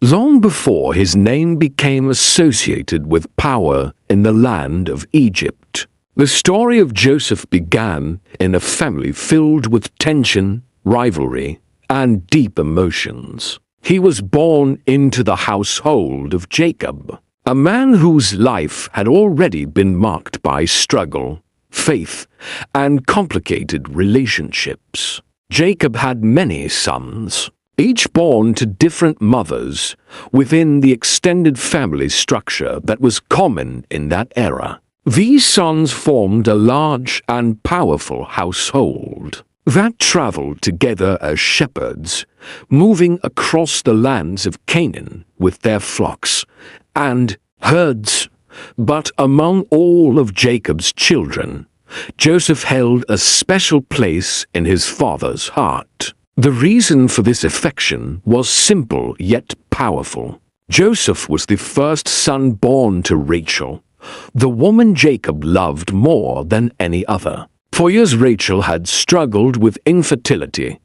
long before his name became associated with power in the land of Egypt. The story of Joseph began in a family filled with tension, rivalry, and deep emotions. He was born into the household of Jacob, a man whose life had already been marked by struggle, faith, and complicated relationships. Jacob had many sons, each born to different mothers within the extended family structure that was common in that era. These sons formed a large and powerful household that traveled together as shepherds, moving across the lands of Canaan with their flocks and herds. But among all of Jacob's children, Joseph held a special place in his father's heart. The reason for this affection was simple yet powerful. Joseph was the first son born to Rachel, the woman Jacob loved more than any other. For years Rachel had struggled with infertility,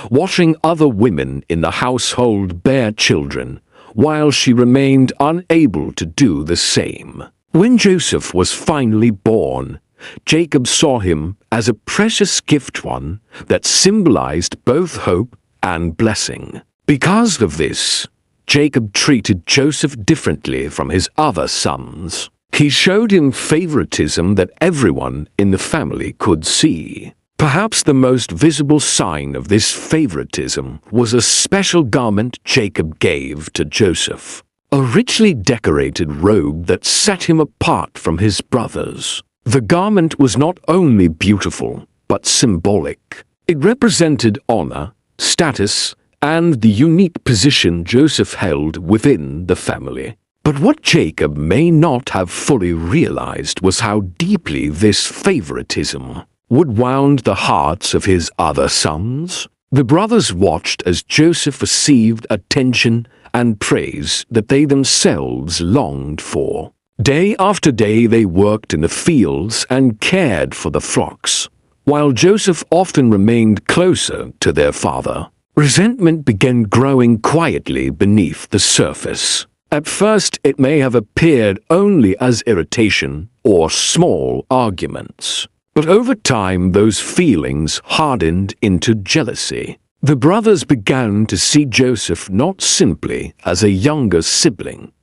watching other women in the household bear children, while she remained unable to do the same. When Joseph was finally born, Jacob saw him as a precious gift, one that symbolized both hope and blessing. Because of this, Jacob treated Joseph differently from his other sons. He showed him favoritism that everyone in the family could see. Perhaps the most visible sign of this favoritism was a special garment Jacob gave to Joseph, a richly decorated robe that set him apart from his brothers. The garment was not only beautiful, but symbolic. It represented honor, status, and the unique position Joseph held within the family. But what Jacob may not have fully realized was how deeply this favoritism would wound the hearts of his other sons. The brothers watched as Joseph received attention and praise that they themselves longed for. Day after day they worked in the fields and cared for the flocks, while Joseph often remained closer to their father. Resentment began growing quietly beneath the surface. At first it may have appeared only as irritation or small arguments, but over time those feelings hardened into jealousy. The brothers began to see Joseph not simply as a younger sibling,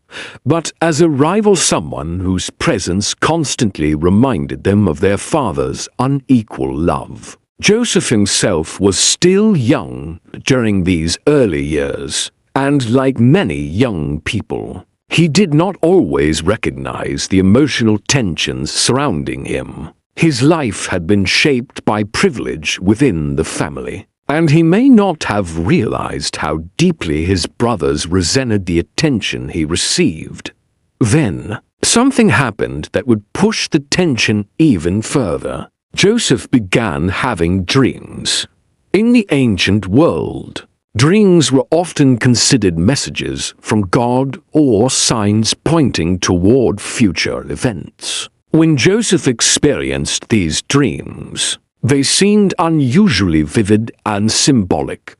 but as a rival, someone whose presence constantly reminded them of their father's unequal love. Joseph himself was still young during these early years, and like many young people, he did not always recognize the emotional tensions surrounding him. His life had been shaped by privilege within the family, and he may not have realized how deeply his brothers resented the attention he received. Then, something happened that would push the tension even further. Joseph began having dreams. In the ancient world, dreams were often considered messages from God or signs pointing toward future events. When Joseph experienced these dreams, they seemed unusually vivid and symbolic.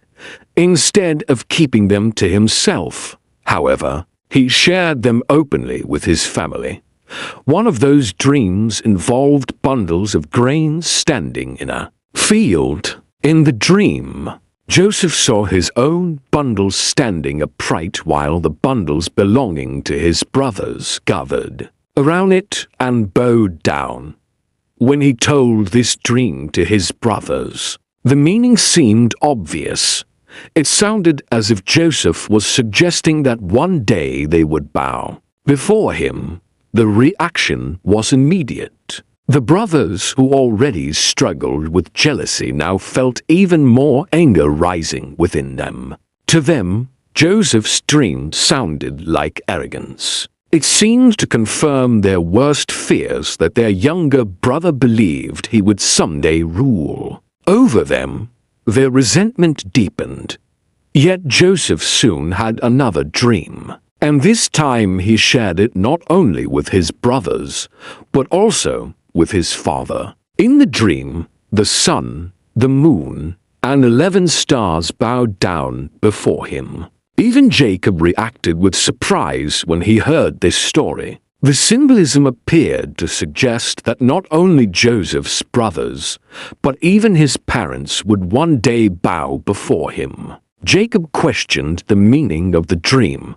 Instead of keeping them to himself, however, he shared them openly with his family. One of those dreams involved bundles of grain standing in a field. In the dream, Joseph saw his own bundles standing upright while the bundles belonging to his brothers gathered around it and bowed down. When he told this dream to his brothers, the meaning seemed obvious. It sounded as if Joseph was suggesting that one day they would bow before him. The reaction was immediate. The brothers, who already struggled with jealousy, now felt even more anger rising within them. To them, Joseph's dream sounded like arrogance. It seemed to confirm their worst fears that their younger brother believed he would someday rule over them. Their resentment deepened. Yet Joseph soon had another dream, and this time he shared it not only with his brothers, but also with his father. In the dream, the sun, the moon, and 11 stars bowed down before him. Even Jacob reacted with surprise when he heard this story. The symbolism appeared to suggest that not only Joseph's brothers, but even his parents would one day bow before him. Jacob questioned the meaning of the dream,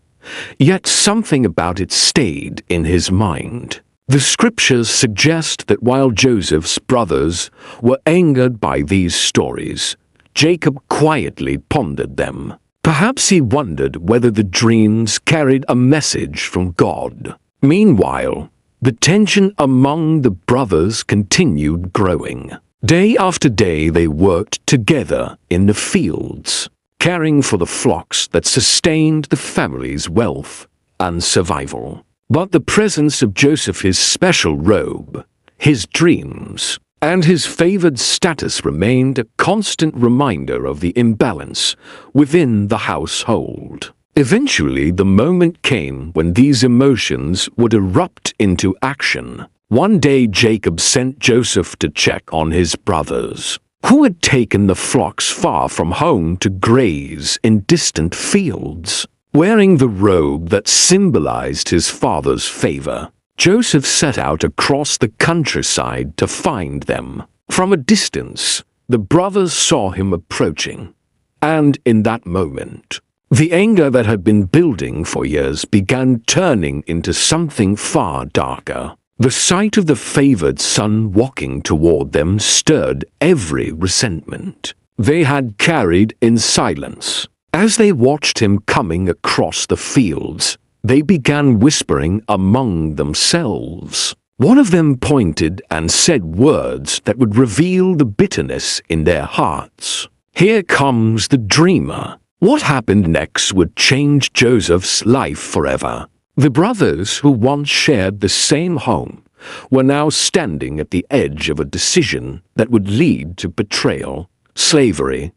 yet something about it stayed in his mind. The scriptures suggest that while Joseph's brothers were angered by these stories, Jacob quietly pondered them. Perhaps he wondered whether the dreams carried a message from God. Meanwhile, the tension among the brothers continued growing. Day after day they worked together in the fields, caring for the flocks that sustained the family's wealth and survival. But the presence of Joseph, his special robe, his dreams, and his favored status remained a constant reminder of the imbalance within the household. Eventually, the moment came when these emotions would erupt into action. One day, Jacob sent Joseph to check on his brothers, who had taken the flocks far from home to graze in distant fields. Wearing the robe that symbolized his father's favor, Joseph set out across the countryside to find them. From a distance, the brothers saw him approaching, and in that moment, the anger that had been building for years began turning into something far darker. The sight of the favored son walking toward them stirred every resentment they had carried in silence. As they watched him coming across the fields, they began whispering among themselves. One of them pointed and said words that would reveal the bitterness in their hearts. "Here comes the dreamer." What happened next would change Joseph's life forever. The brothers who once shared the same home were now standing at the edge of a decision that would lead to betrayal, slavery,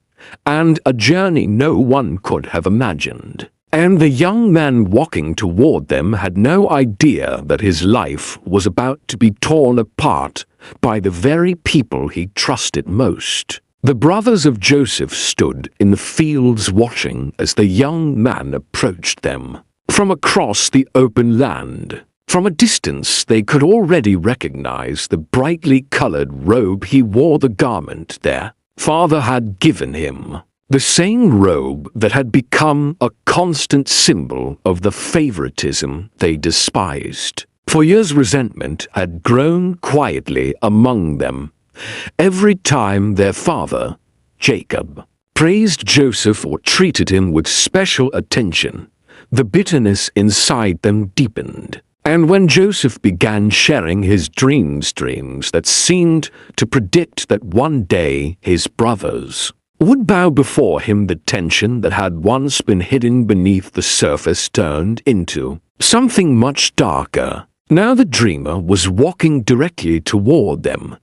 and a journey no one could have imagined. And the young man walking toward them had no idea that his life was about to be torn apart by the very people he trusted most. The brothers of Joseph stood in the fields watching as the young man approached them from across the open land. From a distance they could already recognize the brightly colored robe he wore, the garment their father had given him. The same robe that had become a constant symbol of the favoritism they despised. For years resentment had grown quietly among them. Every time their father, Jacob, praised Joseph or treated him with special attention, the bitterness inside them deepened. And when Joseph began sharing his dreams that seemed to predict that one day his brothers would bow before him, the tension that had once been hidden beneath the surface turned into something much darker. Now the dreamer was walking directly toward them.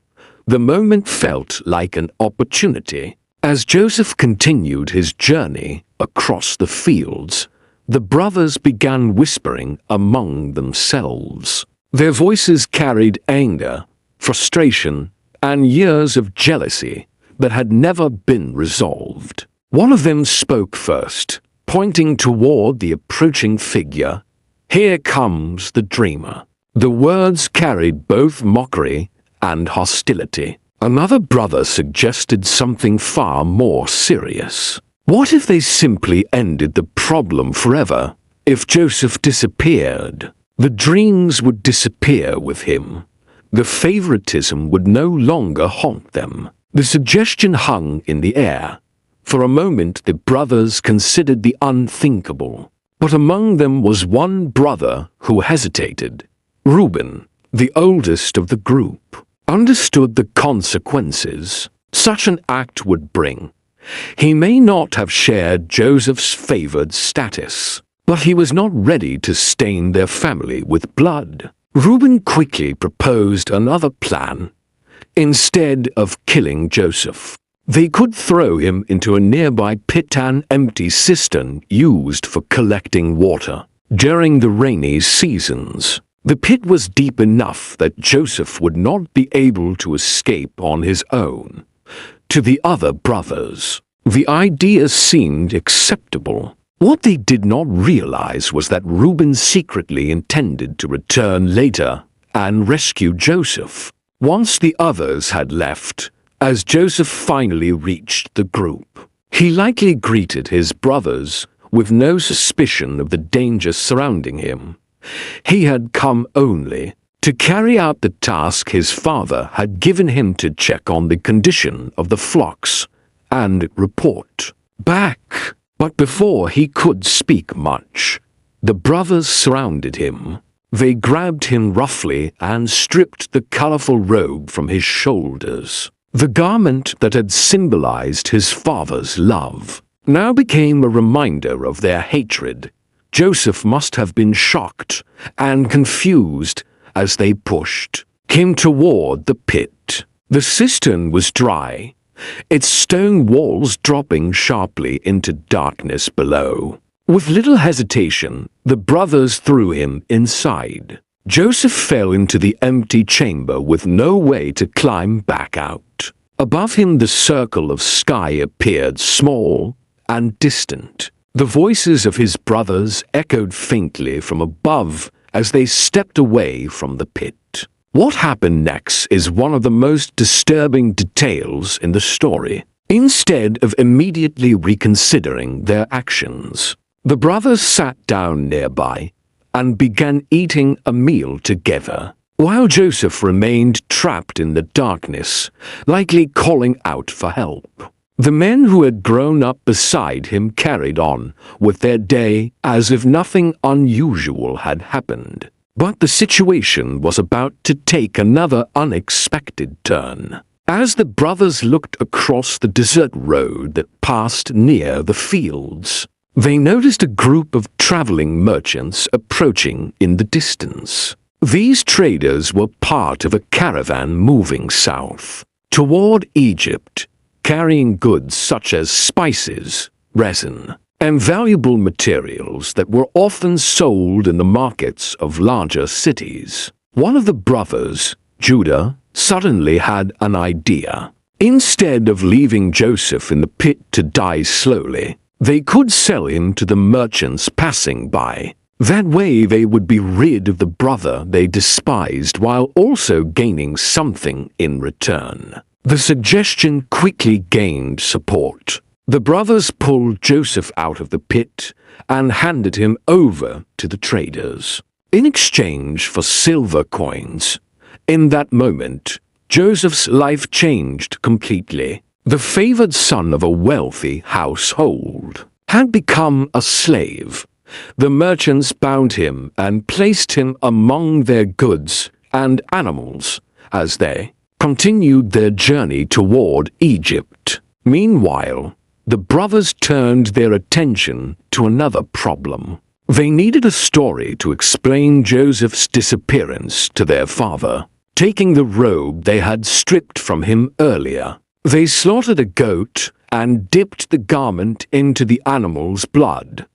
The moment felt like an opportunity. As Joseph continued his journey across the fields, the brothers began whispering among themselves. Their voices carried anger, frustration, and years of jealousy that had never been resolved. One of them spoke first, pointing toward the approaching figure. "Here comes the dreamer." The words carried both mockery and hostility. Another brother suggested something far more serious. What if they simply ended the problem forever? If Joseph disappeared, the dreams would disappear with him. The favoritism would no longer haunt them. The suggestion hung in the air. For a moment the brothers considered the unthinkable. But among them was one brother who hesitated. Reuben, the oldest of the group, understood the consequences such an act would bring. He may not have shared Joseph's favored status, but he was not ready to stain their family with blood. Reuben quickly proposed another plan. Instead of killing Joseph, they could throw him into a nearby pit, an empty cistern used for collecting water during the rainy seasons. The pit was deep enough that Joseph would not be able to escape on his own. To the other brothers, the idea seemed acceptable. What they did not realize was that Reuben secretly intended to return later and rescue Joseph. Once the others had left, as Joseph finally reached the group, he likely greeted his brothers with no suspicion of the danger surrounding him. He had come only to carry out the task his father had given him to check on the condition of the flocks and report back. But before he could speak much, the brothers surrounded him. They grabbed him roughly and stripped the colorful robe from his shoulders. The garment that had symbolized his father's love now became a reminder of their hatred. Joseph must have been shocked and confused as they pushed him toward the pit. The cistern was dry, its stone walls dropping sharply into darkness below. With little hesitation, the brothers threw him inside. Joseph fell into the empty chamber with no way to climb back out. Above him the circle of sky appeared small and distant. The voices of his brothers echoed faintly from above as they stepped away from the pit. What happened next is one of the most disturbing details in the story. Instead of immediately reconsidering their actions, the brothers sat down nearby and began eating a meal together, while Joseph remained trapped in the darkness, likely calling out for help. The men who had grown up beside him carried on with their day as if nothing unusual had happened. But the situation was about to take another unexpected turn. As the brothers looked across the desert road that passed near the fields, they noticed a group of traveling merchants approaching in the distance. These traders were part of a caravan moving south toward Egypt, carrying goods such as spices, resin, and valuable materials that were often sold in the markets of larger cities. One of the brothers, Judah, suddenly had an idea. Instead of leaving Joseph in the pit to die slowly, they could sell him to the merchants passing by. That way they would be rid of the brother they despised while also gaining something in return. The suggestion quickly gained support. The brothers pulled Joseph out of the pit and handed him over to the traders in exchange for silver coins. In that moment, Joseph's life changed completely. The favored son of a wealthy household had become a slave. The merchants bound him and placed him among their goods and animals as they continued their journey toward Egypt. Meanwhile, the brothers turned their attention to another problem. They needed a story to explain Joseph's disappearance to their father. Taking the robe they had stripped from him earlier, they slaughtered a goat and dipped the garment into the animal's blood.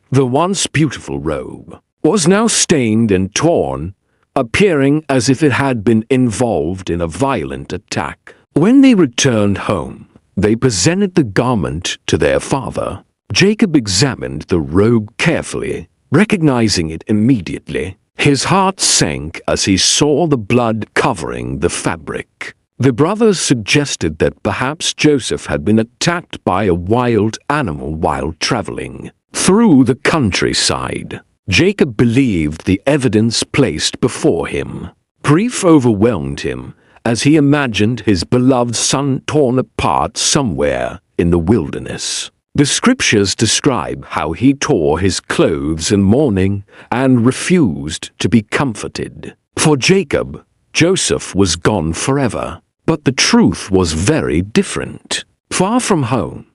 The once beautiful robe was now stained and torn, appearing as if it had been involved in a violent attack. When they returned home, they presented the garment to their father. Jacob examined the robe carefully, recognizing it immediately. His heart sank as he saw the blood covering the fabric. The brothers suggested that perhaps Joseph had been attacked by a wild animal while traveling through the countryside. Jacob believed the evidence placed before him. Grief overwhelmed him as he imagined his beloved son torn apart somewhere in the wilderness. The scriptures describe how he tore his clothes in mourning and refused to be comforted. For Jacob, Joseph was gone forever, but the truth was very different. Far from home,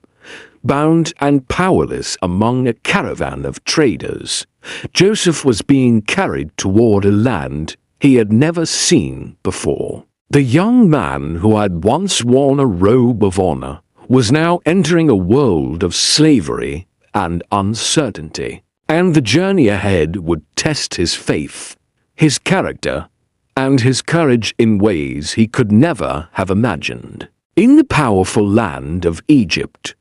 bound and powerless among a caravan of traders, Joseph was being carried toward a land he had never seen before. The young man who had once worn a robe of honor was now entering a world of slavery and uncertainty, and the journey ahead would test his faith, his character, and his courage in ways he could never have imagined. In the powerful land of Egypt,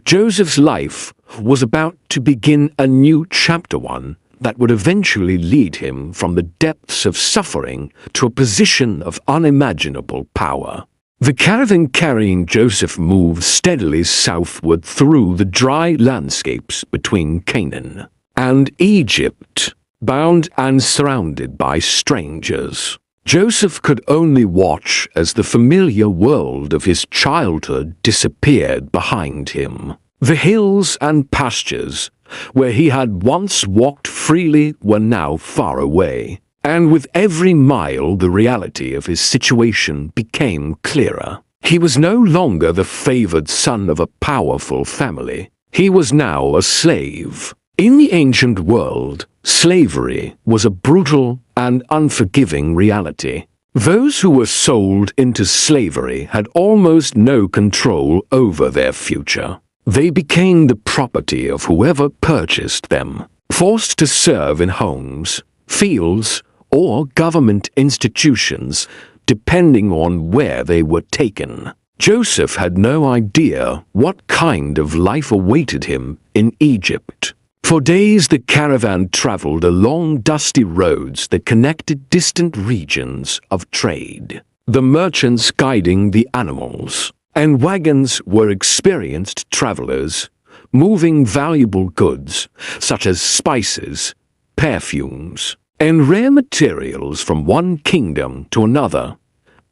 Joseph's life was about to begin a new chapter, one that would eventually lead him from the depths of suffering to a position of unimaginable power. The caravan carrying Joseph moved steadily southward through the dry landscapes between Canaan and Egypt, bound and surrounded by strangers. Joseph could only watch as the familiar world of his childhood disappeared behind him. The hills and pastures where he had once walked freely were now far away, and with every mile the reality of his situation became clearer. He was no longer the favored son of a powerful family. He was now a slave. In the ancient world, slavery was a brutal and unforgiving reality. Those who were sold into slavery had almost no control over their future. They became the property of whoever purchased them, forced to serve in homes, fields, or government institutions, depending on where they were taken. Joseph had no idea what kind of life awaited him in Egypt. For days the caravan traveled along dusty roads that connected distant regions of trade. The merchants guiding the animals, and wagons were experienced travelers, moving valuable goods such as spices, perfumes, and rare materials from one kingdom to another.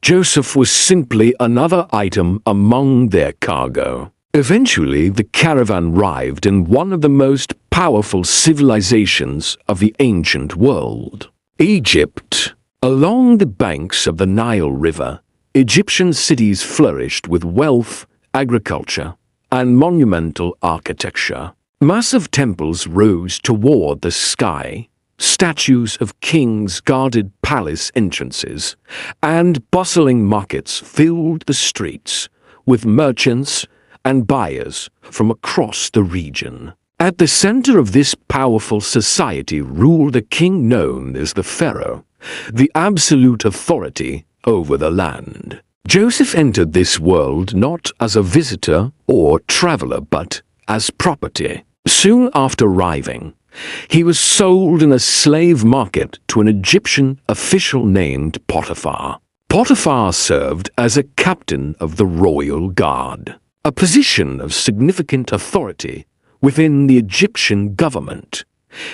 Joseph was simply another item among their cargo. Eventually, the caravan arrived in one of the most powerful civilizations of the ancient world, Egypt. Along the banks of the Nile River, Egyptian cities flourished with wealth, agriculture, and monumental architecture. Massive temples rose toward the sky, statues of kings guarded palace entrances, and bustling markets filled the streets with merchants and buyers from across the region. At the center of this powerful society ruled a king known as the Pharaoh, the absolute authority over the land. Joseph entered this world not as a visitor or traveler but as property. Soon after arriving, he was sold in a slave market to an Egyptian official named Potiphar. Potiphar served as a captain of the royal guard, a position of significant authority within the Egyptian government.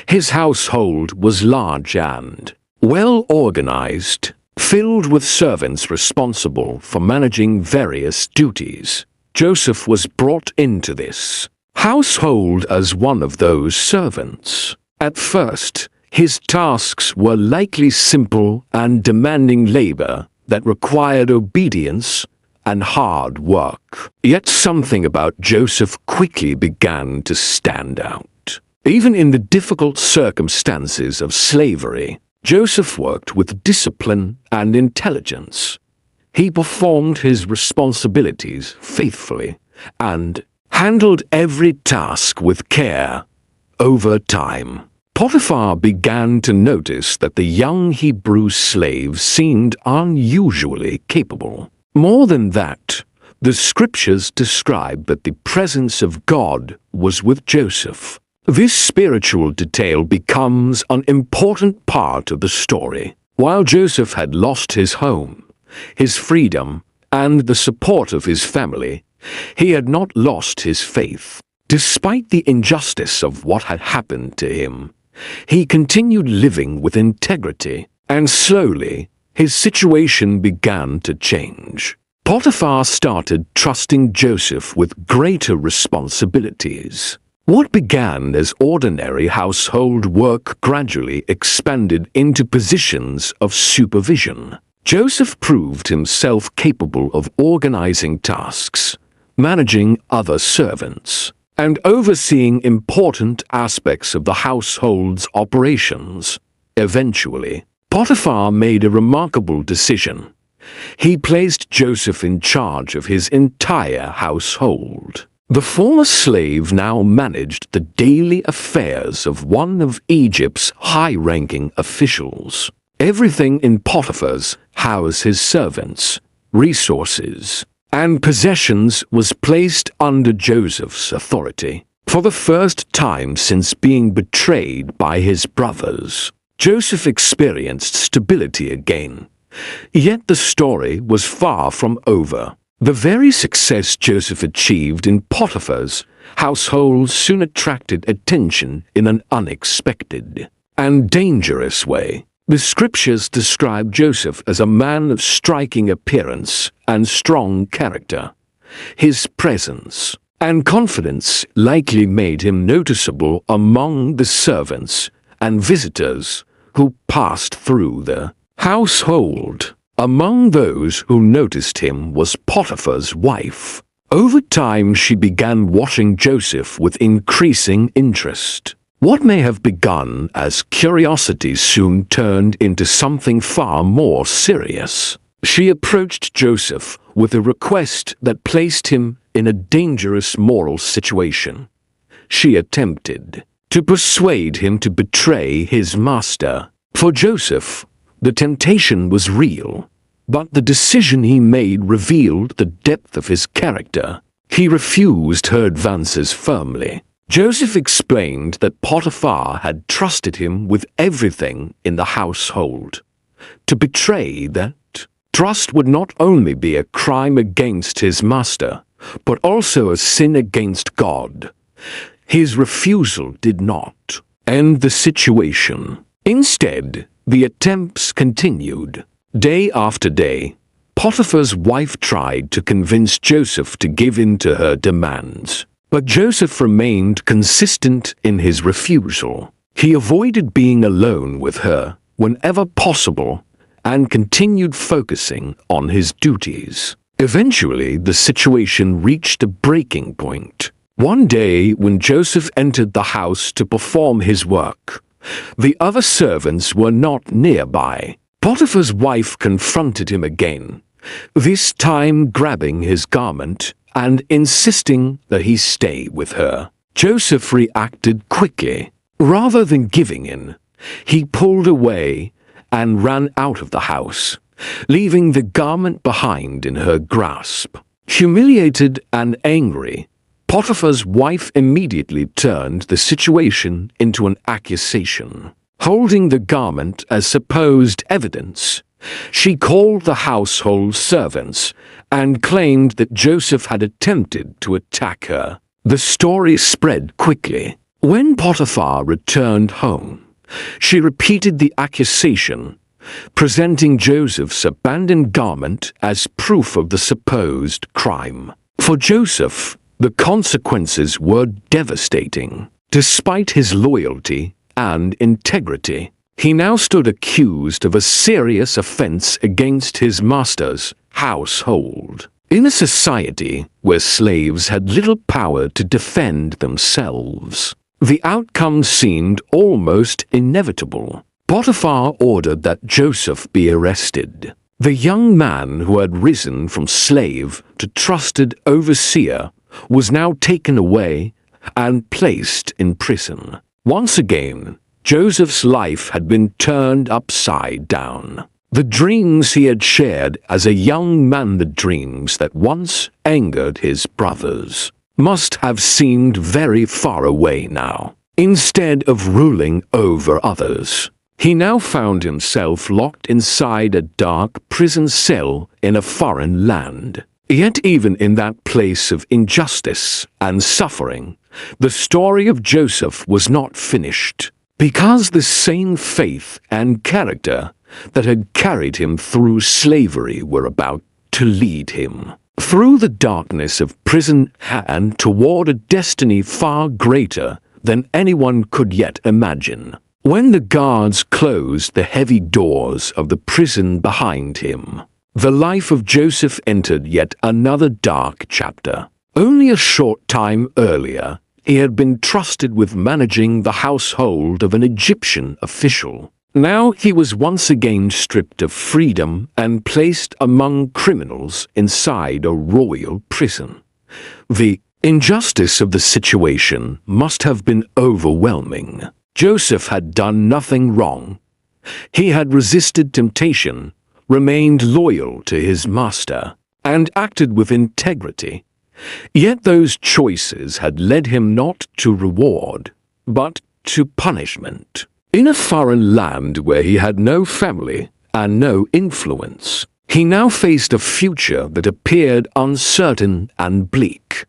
His household was large and well organized, filled with servants responsible for managing various duties. Joseph was brought into this household as one of those servants. At first, his tasks were likely simple and demanding labor that required obedience and hard work. Yet something about Joseph quickly began to stand out. Even in the difficult circumstances of slavery, Joseph worked with discipline and intelligence. He performed his responsibilities faithfully and handled every task with care. Over time, Potiphar began to notice that the young Hebrew slave seemed unusually capable. More than that, the scriptures describe that the presence of God was with Joseph. This spiritual detail becomes an important part of the story. While Joseph had lost his home, his freedom, and the support of his family, he had not lost his faith. Despite the injustice of what had happened to him, he continued living with integrity, and slowly, his situation began to change. Potiphar started trusting Joseph with greater responsibilities. What began as ordinary household work gradually expanded into positions of supervision. Joseph proved himself capable of organizing tasks, managing other servants, and overseeing important aspects of the household's operations. Eventually, Potiphar made a remarkable decision. He placed Joseph in charge of his entire household. The former slave now managed the daily affairs of one of Egypt's high-ranking officials. Everything in Potiphar's house, his servants, resources, and possessions was placed under Joseph's authority. For the first time since being betrayed by his brothers, Joseph experienced stability again. Yet the story was far from over. The very success Joseph achieved in Potiphar's household soon attracted attention in an unexpected and dangerous way. The scriptures describe Joseph as a man of striking appearance and strong character. His presence and confidence likely made him noticeable among the servants and visitors who passed through the household. Among those who noticed him was Potiphar's wife. Over time, she began watching Joseph with increasing interest. What may have begun as curiosity soon turned into something far more serious. She approached Joseph with a request that placed him in a dangerous moral situation. She attempted to persuade him to betray his master. For Joseph, the temptation was real, but the decision he made revealed the depth of his character. He refused her advances firmly. Joseph explained that Potiphar had trusted him with everything in the household. To betray that trust would not only be a crime against his master, but also a sin against God. His refusal did not end the situation. Instead, the attempts continued. Day after day, Potiphar's wife tried to convince Joseph to give in to her demands. But Joseph remained consistent in his refusal. He avoided being alone with her whenever possible and continued focusing on his duties. Eventually, the situation reached a breaking point. One day, when Joseph entered the house to perform his work, the other servants were not nearby. Potiphar's wife confronted him again, this time grabbing his garment and insisting that he stay with her. Joseph reacted quickly. Rather than giving in, he pulled away and ran out of the house, leaving the garment behind in her grasp. Humiliated and angry, Potiphar's wife immediately turned the situation into an accusation. Holding the garment as supposed evidence, she called the household servants and claimed that Joseph had attempted to attack her. The story spread quickly. When Potiphar returned home, she repeated the accusation, presenting Joseph's abandoned garment as proof of the supposed crime. For Joseph, the consequences were devastating. Despite his loyalty and integrity, he now stood accused of a serious offense against his master's household. In a society where slaves had little power to defend themselves, the outcome seemed almost inevitable. Potiphar ordered that Joseph be arrested. The young man who had risen from slave to trusted overseer was now taken away and placed in prison. Once again, Joseph's life had been turned upside down. The dreams he had shared as a young man, the dreams that once angered his brothers, must have seemed very far away now. Instead of ruling over others, he now found himself locked inside a dark prison cell in a foreign land. Yet even in that place of injustice and suffering, the story of Joseph was not finished, because the same faith and character that had carried him through slavery were about to lead him through the darkness of prison and toward a destiny far greater than anyone could yet imagine. When the guards closed the heavy doors of the prison behind him, the life of Joseph entered yet another dark chapter. Only a short time earlier, he had been trusted with managing the household of an Egyptian official. Now he was once again stripped of freedom and placed among criminals inside a royal prison. The injustice of the situation must have been overwhelming. Joseph had done nothing wrong. He had resisted temptation, remained loyal to his master, and acted with integrity. Yet those choices had led him not to reward, but to punishment. In a foreign land where he had no family and no influence, he now faced a future that appeared uncertain and bleak.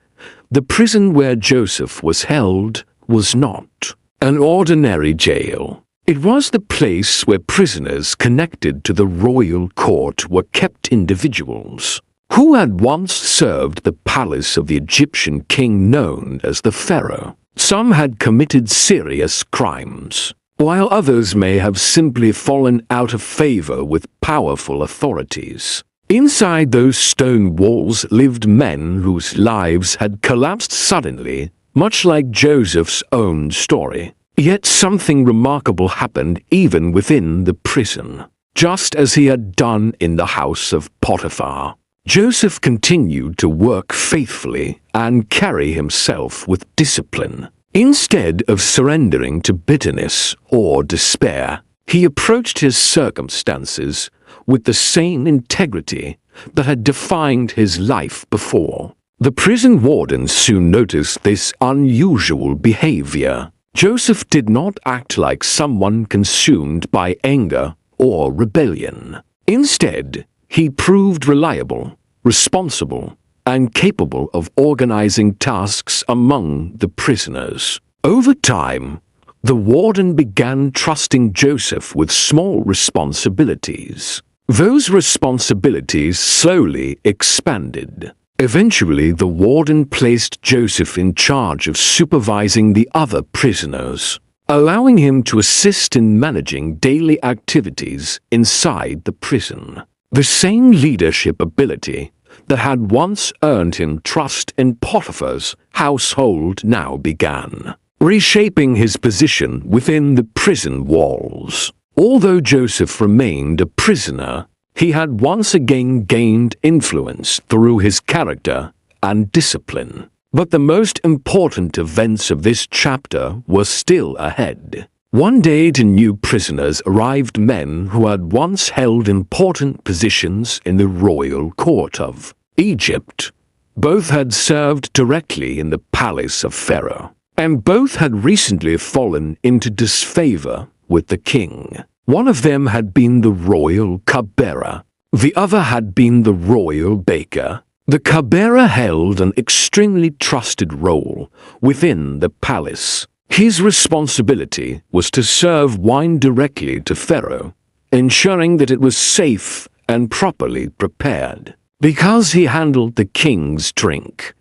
The prison where Joseph was held was not an ordinary jail. It was the place where prisoners connected to the royal court were kept individuals who had once served the palace of the Egyptian king known as the Pharaoh. Some had committed serious crimes, while others may have simply fallen out of favor with powerful authorities. Inside those stone walls lived men whose lives had collapsed suddenly, much like Joseph's own story. Yet something remarkable happened even within the prison. Just as he had done in the house of Potiphar, Joseph continued to work faithfully and carry himself with discipline. Instead of surrendering to bitterness or despair, he approached his circumstances with the same integrity that had defined his life before. The prison warden soon noticed this unusual behavior. Joseph did not act like someone consumed by anger or rebellion. Instead, he proved reliable, responsible, and capable of organizing tasks among the prisoners. Over time, the warden began trusting Joseph with small responsibilities. Those responsibilities slowly expanded. Eventually, the warden placed Joseph in charge of supervising the other prisoners, allowing him to assist in managing daily activities inside the prison. The same leadership ability that had once earned him trust in Potiphar's household now began reshaping his position within the prison walls. Although Joseph remained a prisoner, he had once again gained influence through his character and discipline. But the most important events of this chapter were still ahead. One day to new prisoners arrived men who had once held important positions in the royal court of Egypt. Both had served directly in the palace of Pharaoh, and both had recently fallen into disfavor with the king. One of them had been the royal cupbearer. The other had been the royal baker. The cupbearer held an extremely trusted role within the palace. His responsibility was to serve wine directly to Pharaoh, ensuring that it was safe and properly prepared. Because he handled the king's drink,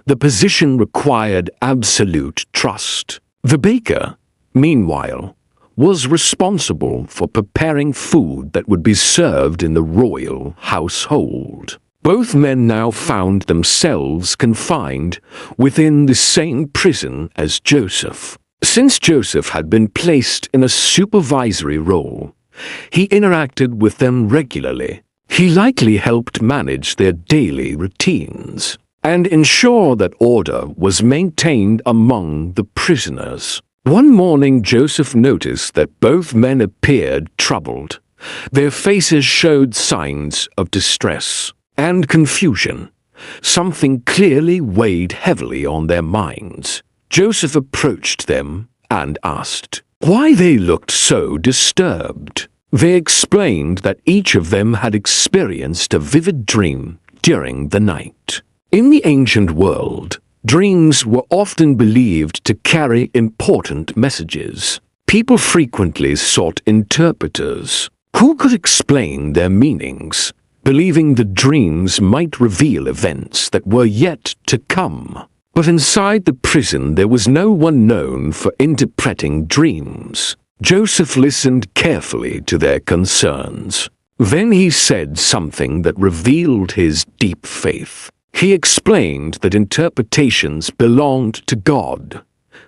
the position required absolute trust. The baker, meanwhile, was responsible for preparing food that would be served in the royal household. Both men now found themselves confined within the same prison as Joseph. Since Joseph had been placed in a supervisory role, he interacted with them regularly. He likely helped manage their daily routines and ensure that order was maintained among the prisoners. One morning, Joseph noticed that both men appeared troubled. Their faces showed signs of distress and confusion. Something clearly weighed heavily on their minds. Joseph approached them and asked why they looked so disturbed. They explained that each of them had experienced a vivid dream during the night. In the ancient world, dreams were often believed to carry important messages. People frequently sought interpreters who could explain their meanings, believing the dreams might reveal events that were yet to come. But inside the prison there was no one known for interpreting dreams. Joseph listened carefully to their concerns. Then he said something that revealed his deep faith. He explained that interpretations belonged to God,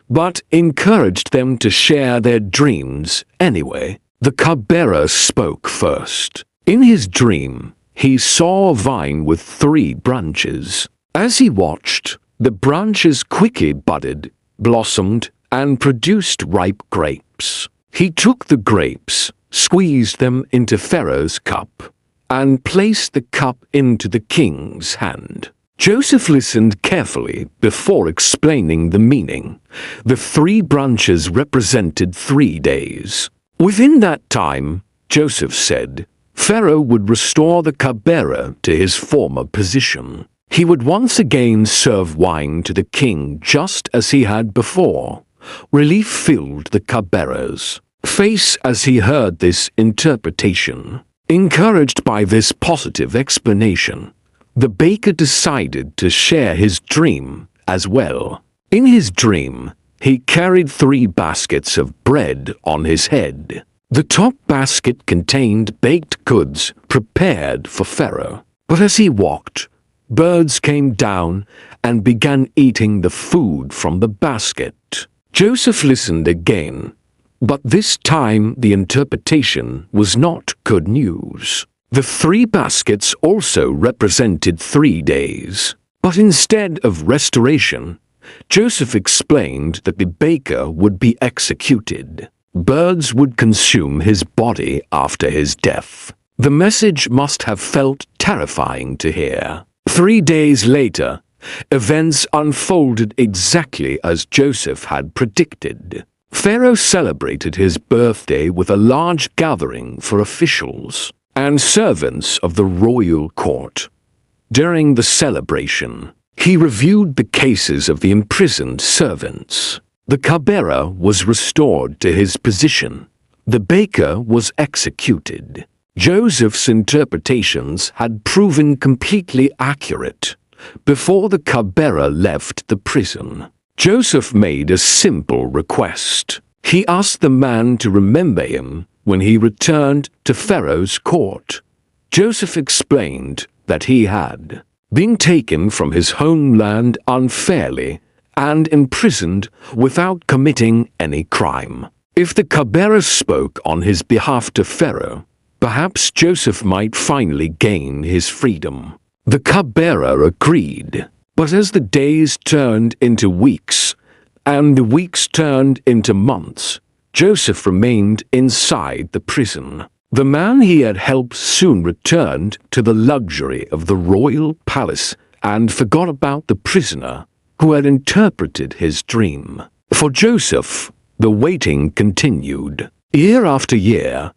but encouraged them to share their dreams anyway. The cupbearer spoke first. In his dream, he saw a vine with 3 branches. As he watched, the branches quickly budded, blossomed, and produced ripe grapes. He took the grapes, squeezed them into Pharaoh's cup, and placed the cup into the king's hand. Joseph listened carefully before explaining the meaning. The 3 branches represented 3 days. Within that time, Joseph said, Pharaoh would restore the cupbearer to his former position. He would once again serve wine to the king just as he had before. Relief filled the cupbearer's face as he heard this interpretation. Encouraged by this positive explanation, the baker decided to share his dream as well. In his dream, he carried 3 baskets of bread on his head. The top basket contained baked goods prepared for Pharaoh. But as he walked, birds came down and began eating the food from the basket. Joseph listened again, but this time the interpretation was not good news. The 3 baskets also represented 3 days. But instead of restoration, Joseph explained that the baker would be executed. Birds would consume his body after his death. The message must have felt terrifying to hear. 3 days later, events unfolded exactly as Joseph had predicted. Pharaoh celebrated his birthday with a large gathering for officials and servants of the royal court. During the celebration, he reviewed the cases of the imprisoned servants. The cupbearer was restored to his position. The baker was executed. Joseph's interpretations had proven completely accurate. Before the cupbearer left the prison, Joseph made a simple request. He asked the man to remember him when he returned to Pharaoh's court. Joseph explained that he had been taken from his homeland unfairly and imprisoned without committing any crime. If the cupbearer spoke on his behalf to Pharaoh, perhaps Joseph might finally gain his freedom. The cupbearer agreed, but as the days turned into weeks, and the weeks turned into months, Joseph remained inside the prison. The man he had helped soon returned to the luxury of the royal palace and forgot about the prisoner who had interpreted his dream. For Joseph, the waiting continued. Year after year,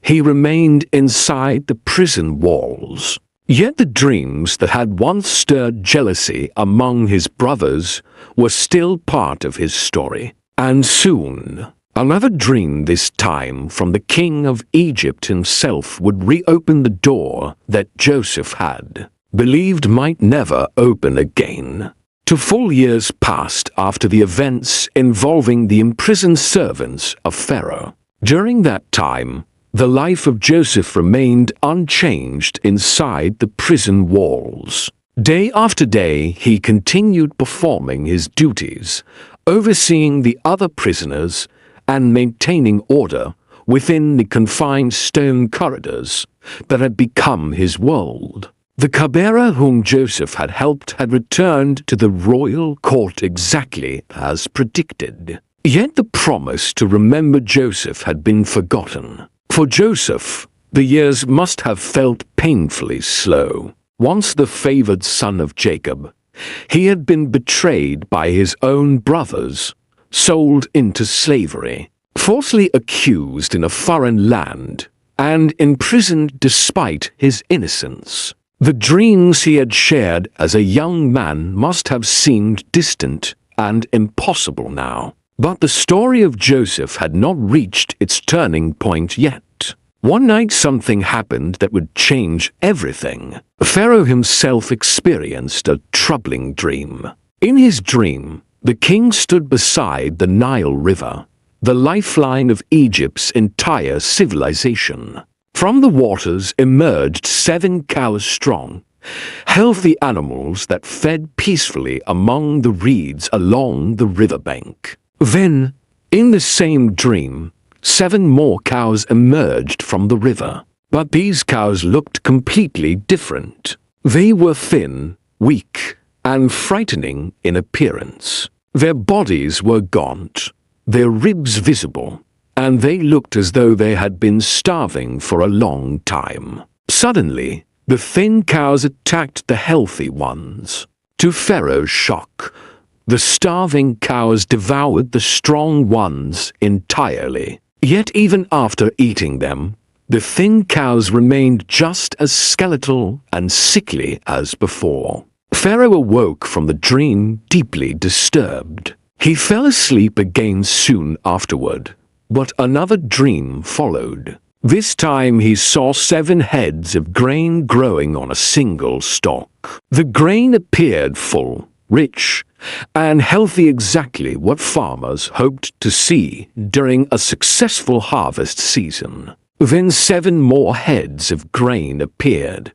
he remained inside the prison walls. Yet the dreams that had once stirred jealousy among his brothers were still part of his story. And soon, another dream, this time from the king of Egypt himself, would reopen the door that Joseph had believed might never open again. 2 full years passed after the events involving the imprisoned servants of Pharaoh. During that time, the life of Joseph remained unchanged inside the prison walls. Day after day, he continued performing his duties, overseeing the other prisoners and maintaining order within the confined stone corridors that had become his world. The cupbearer whom Joseph had helped had returned to the royal court exactly as predicted. Yet the promise to remember Joseph had been forgotten. For Joseph, the years must have felt painfully slow. Once the favored son of Jacob, he had been betrayed by his own brothers, sold into slavery, falsely accused in a foreign land, and imprisoned despite his innocence. The dreams he had shared as a young man must have seemed distant and impossible now. But the story of Joseph had not reached its turning point yet. One night something happened that would change everything. Pharaoh himself experienced a troubling dream. In his dream, the king stood beside the Nile River, the lifeline of Egypt's entire civilization. From the waters emerged 7 cows strong, healthy animals that fed peacefully among the reeds along the riverbank. Then, in the same dream, 7 more cows emerged from the river. But these cows looked completely different. They were thin, weak, and frightening in appearance. Their bodies were gaunt, their ribs visible, and they looked as though they had been starving for a long time. Suddenly, the thin cows attacked the healthy ones. To Pharaoh's shock, the starving cows devoured the strong ones entirely. Yet even after eating them, the thin cows remained just as skeletal and sickly as before. Pharaoh awoke from the dream deeply disturbed. He fell asleep again soon afterward, but another dream followed. This time he saw 7 heads of grain growing on a single stalk. The grain appeared full, rich, and healthy, exactly what farmers hoped to see during a successful harvest season. Then 7 more heads of grain appeared,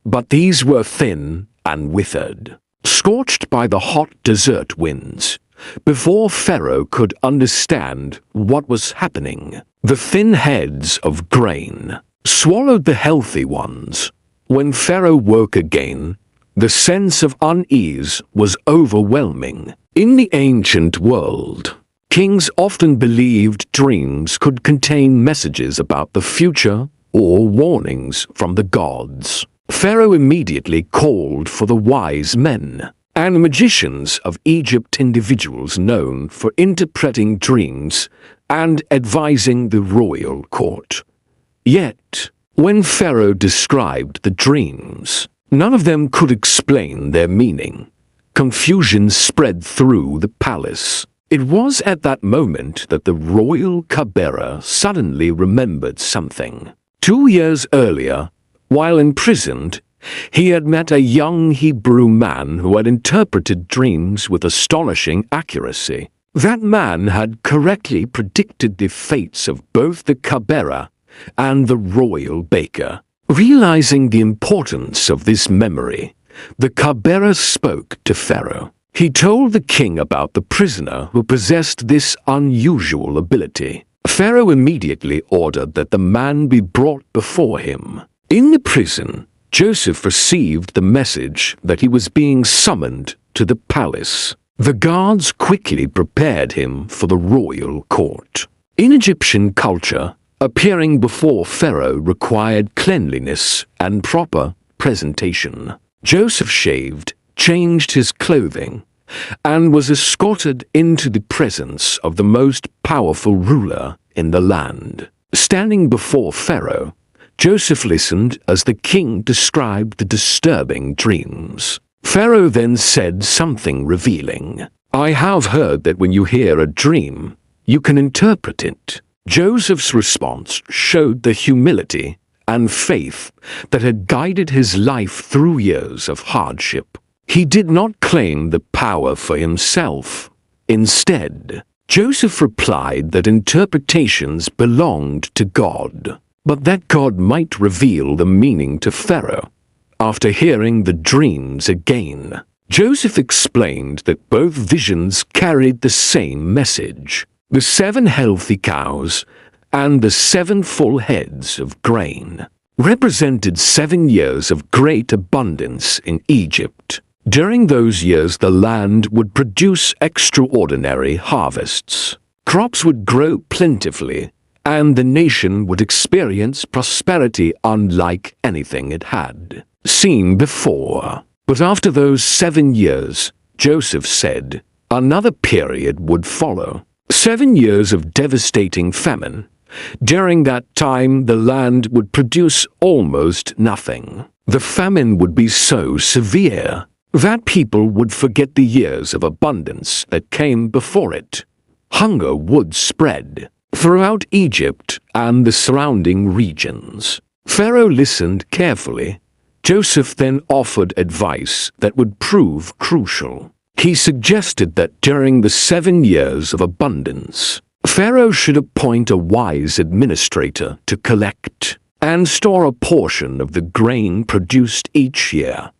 but these were thin and withered, scorched by the hot desert winds. Before Pharaoh could understand what was happening, the thin heads of grain swallowed the healthy ones. When Pharaoh woke again, the sense of unease was overwhelming. In the ancient world, kings often believed dreams could contain messages about the future or warnings from the gods. Pharaoh immediately called for the wise men and magicians of Egypt, individuals known for interpreting dreams and advising the royal court. Yet, when Pharaoh described the dreams, none of them could explain their meaning. Confusion spread through the palace. It was at that moment that the royal cupbearer suddenly remembered something. 2 years earlier, while imprisoned, he had met a young Hebrew man who had interpreted dreams with astonishing accuracy. That man had correctly predicted the fates of both the cupbearer and the royal baker. Realizing the importance of this memory, the cupbearer spoke to Pharaoh. He told the king about the prisoner who possessed this unusual ability. Pharaoh immediately ordered that the man be brought before him. In the prison, Joseph received the message that he was being summoned to the palace. The guards quickly prepared him for the royal court. In Egyptian culture, appearing before Pharaoh required cleanliness and proper presentation. Joseph shaved, changed his clothing, and was escorted into the presence of the most powerful ruler in the land. Standing before Pharaoh, Joseph listened as the king described the disturbing dreams. Pharaoh then said something revealing. "I have heard that when you hear a dream, you can interpret it." Joseph's response showed the humility and faith that had guided his life through years of hardship. He did not claim the power for himself. Instead, Joseph replied that interpretations belonged to God, but that God might reveal the meaning to Pharaoh. After hearing the dreams again, Joseph explained that both visions carried the same message. The 7 healthy cows and the 7 full heads of grain represented 7 years of great abundance in Egypt. During those years, the land would produce extraordinary harvests. Crops would grow plentifully, and the nation would experience prosperity unlike anything it had seen before. But after those 7 years, Joseph said, another period would follow. 7 years of devastating famine. During that time, the land would produce almost nothing. The famine would be so severe that people would forget the years of abundance that came before it. Hunger would spread throughout Egypt and the surrounding regions. Pharaoh listened carefully. Joseph then offered advice that would prove crucial. He suggested that during the 7 years of abundance, Pharaoh should appoint a wise administrator to collect and store a portion of the grain produced each year.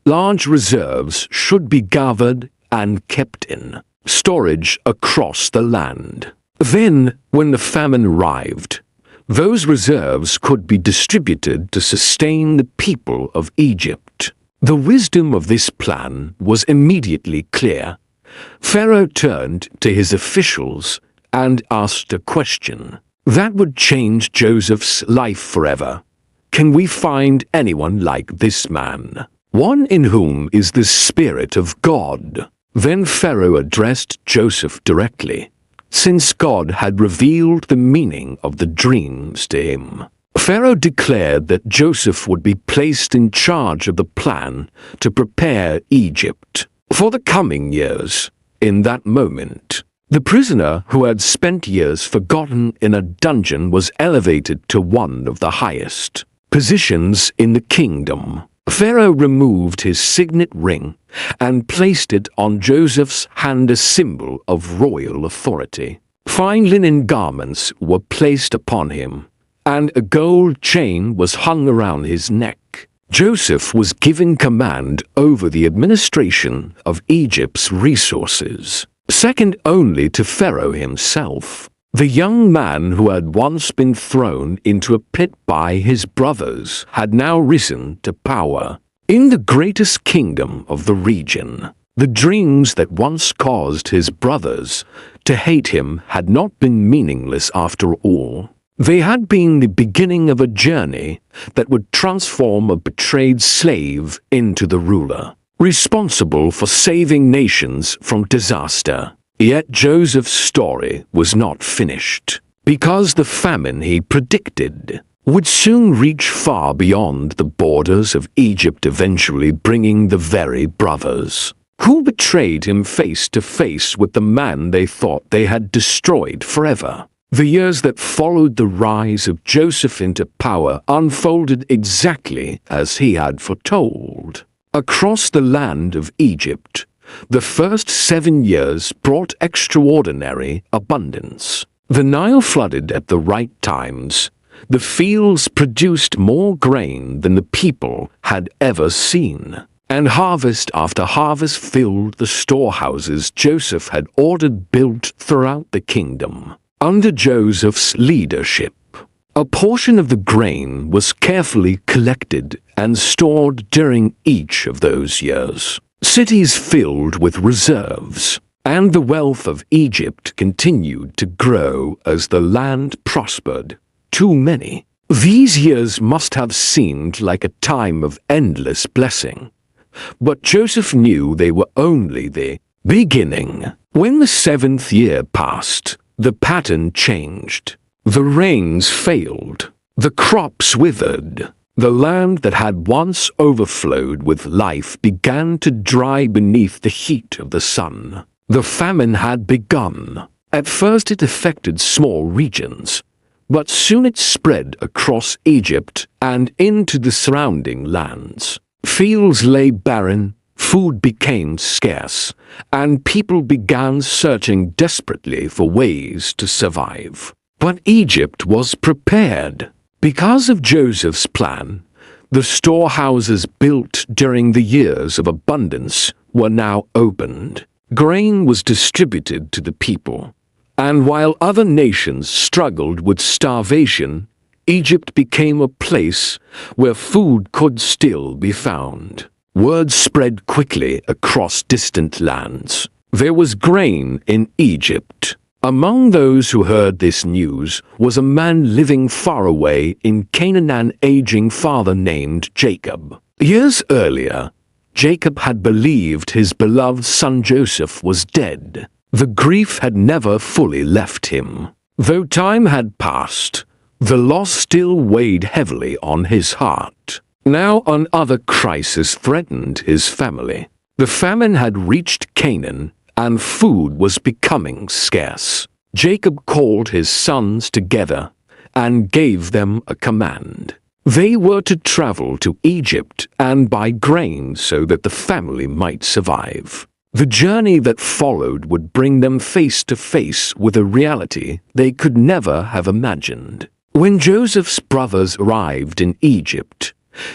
Large reserves should be gathered and kept in storage across the land. Then, when the famine arrived, those reserves could be distributed to sustain the people of Egypt. The wisdom of this plan was immediately clear. Pharaoh turned to his officials and asked a question that would change Joseph's life forever. can we find anyone like this man, one in whom is the Spirit of God?" Then Pharaoh addressed Joseph directly, since God had revealed the meaning of the dreams to him. Pharaoh declared that Joseph would be placed in charge of the plan to prepare Egypt for the coming years. In that moment, the prisoner who had spent years forgotten in a dungeon was elevated to one of the highest positions in the kingdom. Pharaoh removed his signet ring and placed it on Joseph's hand, a symbol of royal authority. Fine linen garments were placed upon him, and a gold chain was hung around his neck. Joseph was given command over the administration of Egypt's resources, second only to Pharaoh himself. The young man who had once been thrown into a pit by his brothers had now risen to power in the greatest kingdom of the region. The dreams that once caused his brothers to hate him had not been meaningless after all. They had been the beginning of a journey that would transform a betrayed slave into the ruler, responsible for saving nations from disaster. Yet Joseph's story was not finished, because the famine he predicted would soon reach far beyond the borders of Egypt, eventually bringing the very brothers who betrayed him face to face with the man they thought they had destroyed forever. The years that followed the rise of Joseph into power unfolded exactly as he had foretold. Across the land of Egypt, the first 7 years brought extraordinary abundance. The Nile flooded at the right times. The fields produced more grain than the people had ever seen, and harvest after harvest filled the storehouses Joseph had ordered built throughout the kingdom. Under Joseph's leadership, a portion of the grain was carefully collected and stored during each of those years. Cities filled with reserves, and the wealth of Egypt continued to grow as the land prospered. Too many. These years must have seemed like a time of endless blessing, but Joseph knew they were only the beginning. When the 7th year passed, the pattern changed. The rains failed. The crops withered. The land that had once overflowed with life began to dry beneath the heat of the sun. The famine had begun. At first it affected small regions, but soon it spread across Egypt and into the surrounding lands. Fields lay barren, food became scarce, and people began searching desperately for ways to survive. But Egypt was prepared. Because of Joseph's plan, the storehouses built during the years of abundance were now opened. Grain was distributed to the people, and while other nations struggled with starvation, Egypt became a place where food could still be found. Word spread quickly across distant lands. There was grain in Egypt. Among those who heard this news was a man living far away in Canaan, an aging father named Jacob. Years earlier, Jacob had believed his beloved son Joseph was dead. The grief had never fully left him. Though time had passed, the loss still weighed heavily on his heart. Now another crisis threatened his family. The famine had reached Canaan, and food was becoming scarce. Jacob called his sons together and gave them a command. They were to travel to Egypt and buy grain so that the family might survive. The journey that followed would bring them face to face with a reality they could never have imagined. When Joseph's brothers arrived in Egypt,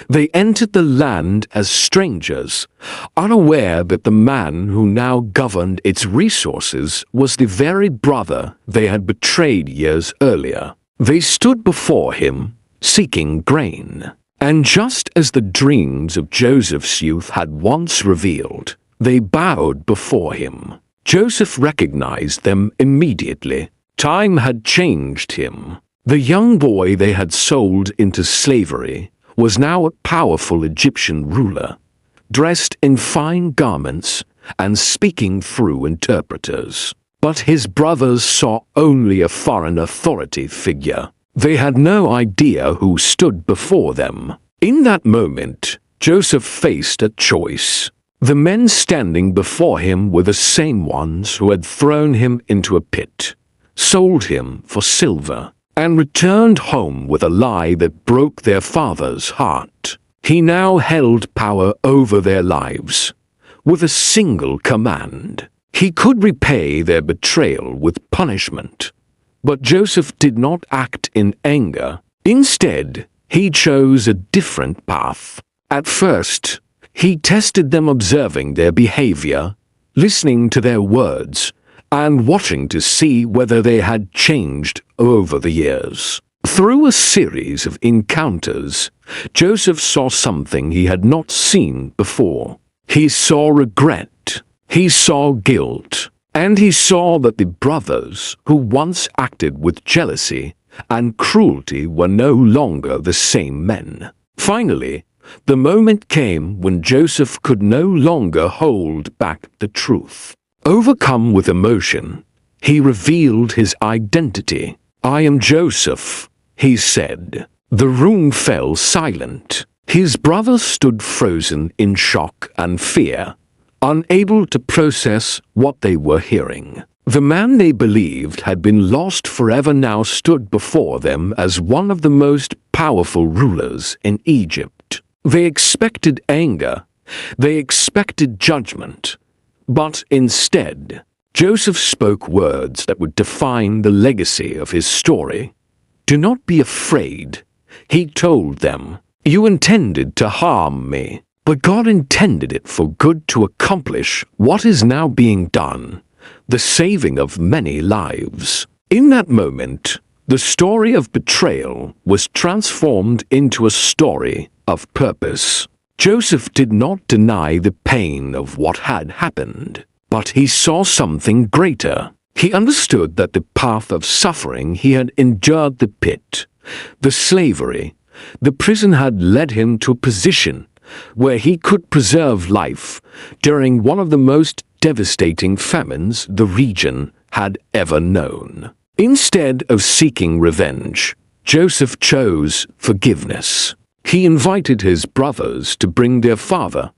they entered the land as strangers, unaware that the man who now governed its resources was the very brother they had betrayed years earlier. They stood before him, seeking grain. And just as the dreams of Joseph's youth had once revealed, they bowed before him. Joseph recognized them immediately. Time had changed him. The young boy they had sold into slavery was now a powerful Egyptian ruler, dressed in fine garments and speaking through interpreters. But his brothers saw only a foreign authority figure. They had no idea who stood before them. In that moment, Joseph faced a choice. The men standing before him were the same ones who had thrown him into a pit, sold him for silver, and returned home with a lie that broke their father's heart. He now held power over their lives, with a single command. He could repay their betrayal with punishment. But Joseph did not act in anger. Instead, he chose a different path. At first, he tested them, observing their behavior, listening to their words, and watching to see whether they had changed over the years. Through a series of encounters, Joseph saw something he had not seen before. He saw regret, he saw guilt, and he saw that the brothers who once acted with jealousy and cruelty were no longer the same men. Finally, the moment came when Joseph could no longer hold back the truth. Overcome with emotion, he revealed his identity. "I am Joseph," he said. The room fell silent. His brothers stood frozen in shock and fear, unable to process what they were hearing. The man they believed had been lost forever now stood before them as one of the most powerful rulers in Egypt. They expected anger, they expected judgment, but instead, Joseph spoke words that would define the legacy of his story. "Do not be afraid," he told them. "You intended to harm me, but God intended it for good to accomplish what is now being done, the saving of many lives." In that moment, the story of betrayal was transformed into a story of purpose. Joseph did not deny the pain of what had happened, but he saw something greater. He understood that the path of suffering he had endured, the pit, the slavery, the prison, had led him to a position where he could preserve life during one of the most devastating famines the region had ever known. Instead of seeking revenge, Joseph chose forgiveness. He invited his brothers to bring their father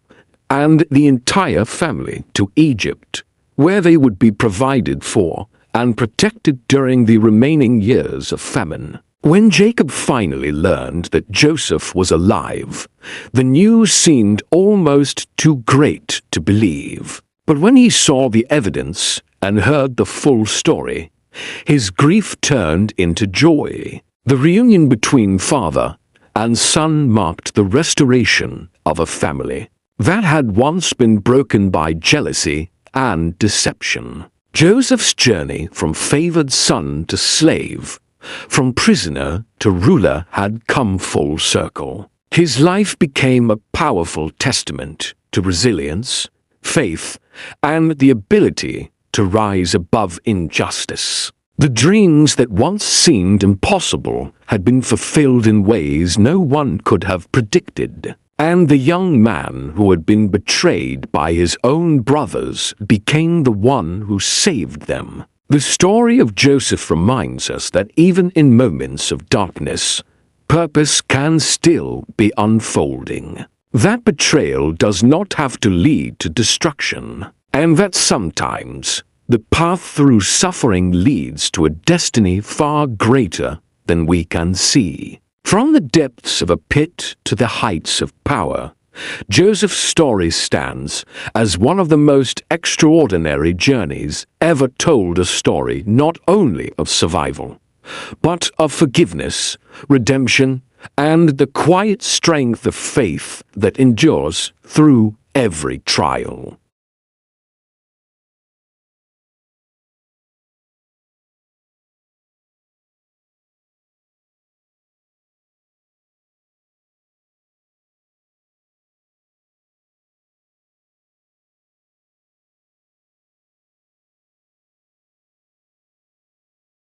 and the entire family to Egypt, where they would be provided for and protected during the remaining years of famine. When Jacob finally learned that Joseph was alive, the news seemed almost too great to believe. But when he saw the evidence and heard the full story, his grief turned into joy. The reunion between father and son marked the restoration of a family that had once been broken by jealousy and deception. Joseph's journey from favored son to slave, from prisoner to ruler, had come full circle. His life became a powerful testament to resilience, faith, and the ability to rise above injustice. The dreams that once seemed impossible had been fulfilled in ways no one could have predicted. And the young man who had been betrayed by his own brothers became the one who saved them. The story of Joseph reminds us that even in moments of darkness, purpose can still be unfolding. That betrayal does not have to lead to destruction, and that sometimes the path through suffering leads to a destiny far greater than we can see. From the depths of a pit to the heights of power, Joseph's story stands as one of the most extraordinary journeys ever told, a story not only of survival, but of forgiveness, redemption, and the quiet strength of faith that endures through every trial.